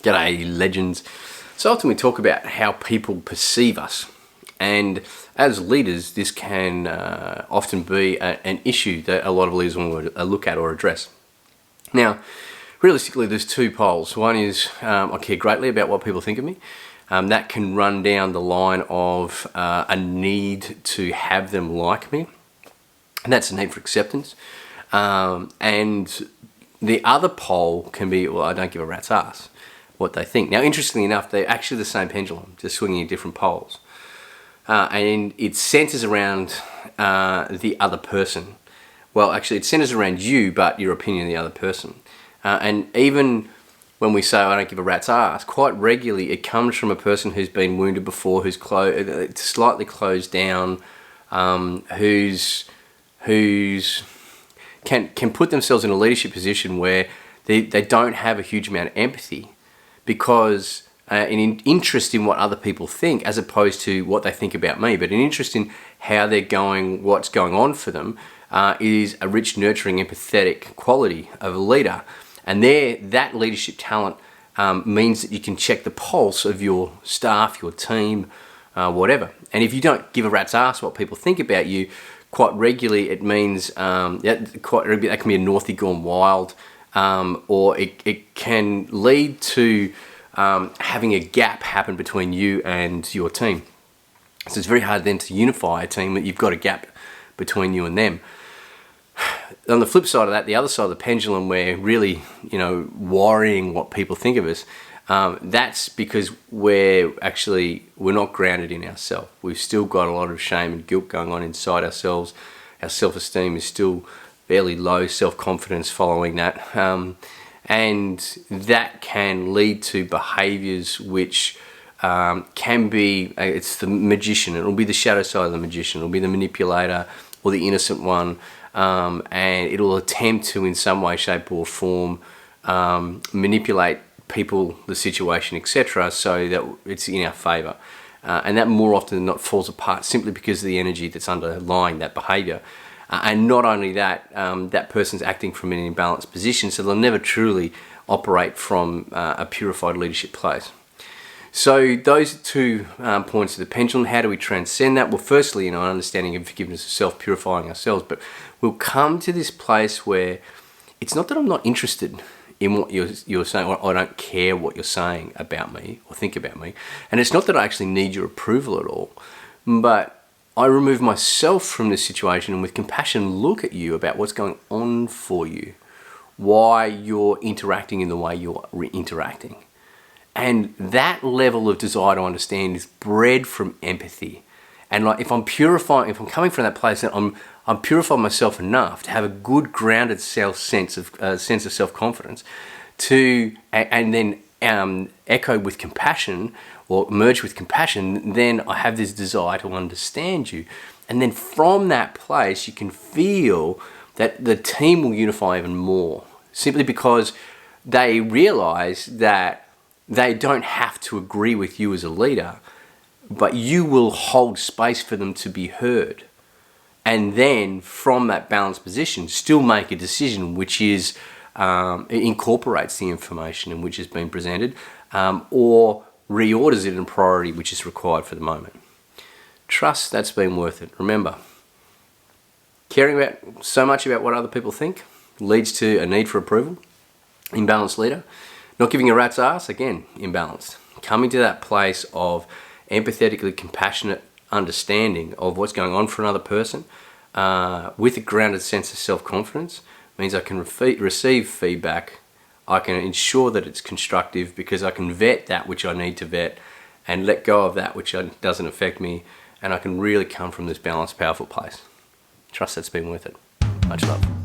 G'day, legends. So often we talk about how people perceive us, and as leaders this can often be an issue that a lot of leaders want to look at or address. Now, realistically there's two poles. One is I care greatly about what people think of me. That can run down the line of a need to have them like me, and that's a need for acceptance. And the other pole can be, well, I don't give a rat's ass what they think. Now, interestingly enough, they're actually the same pendulum, just swinging at different poles. And it centers around the other person. Well, actually, it centers around you, but your opinion of the other person. And even when we say, I don't give a rat's ass, quite regularly it comes from a person who's been wounded before, who's slightly closed down, who's can put themselves in a leadership position where they don't have a huge amount of empathy, because an interest in what other people think as opposed to what they think about me, but an interest in how they're going, what's going on for them, is a rich, nurturing, empathetic quality of a leader. And that leadership talent means that you can check the pulse of your staff, your team, whatever. And if you don't give a rat's ass what people think about you, quite regularly it means that can be a Northie gone wild, or it can lead to having a gap happen between you and your team. So it's very hard then to unify a team that you've got a gap between you and them. On the flip side of that, the other side of the pendulum, where really, worrying what people think of us, that's because we're not grounded in ourselves. We've still got a lot of shame and guilt going on inside ourselves. Our self-esteem is still fairly low, self-confidence following that. And that can lead to behaviours which can be, it's the magician, it'll be the shadow side of the magician, it'll be the manipulator or the innocent one, and it'll attempt to, in some way, shape or form, manipulate people, the situation, etc., so that it's in our favour. And that more often than not falls apart simply because of the energy that's underlying that behaviour. And not only that, that person's acting from an imbalanced position, so they'll never truly operate from a purified leadership place. So those are two points of the pendulum. How do we transcend that? Well, firstly, an understanding of forgiveness of self, purifying ourselves, but we'll come to this place where it's not that I'm not interested in what you're saying, or I don't care what you're saying about me or think about me, and it's not that I actually need your approval at all, but I remove myself from this situation and with compassion look at you about what's going on for you, why you're interacting in the way you're interacting. And that level of desire to understand is bred from empathy. And if I'm coming from that place, that I'm purifying myself enough to have a good, grounded sense of self-confidence, and then echo with compassion, or merge with compassion, then I have this desire to understand you. And then from that place, you can feel that the team will unify even more, simply because they realize that they don't have to agree with you as a leader, but you will hold space for them to be heard. And then from that balanced position, still make a decision which is incorporates the information in which has been presented, or reorders it in priority which is required for the moment. Trust that's been worth it. Remember, caring so much about what other people think leads to a need for approval. Imbalanced leader. Not giving a rat's ass, again, imbalanced. Coming to that place of empathetically compassionate understanding of what's going on for another person, with a grounded sense of self-confidence, means I can receive feedback. I can ensure that it's constructive because I can vet that which I need to vet and let go of that which doesn't affect me, and I can really come from this balanced, powerful place. Trust that's been worth it. Much love.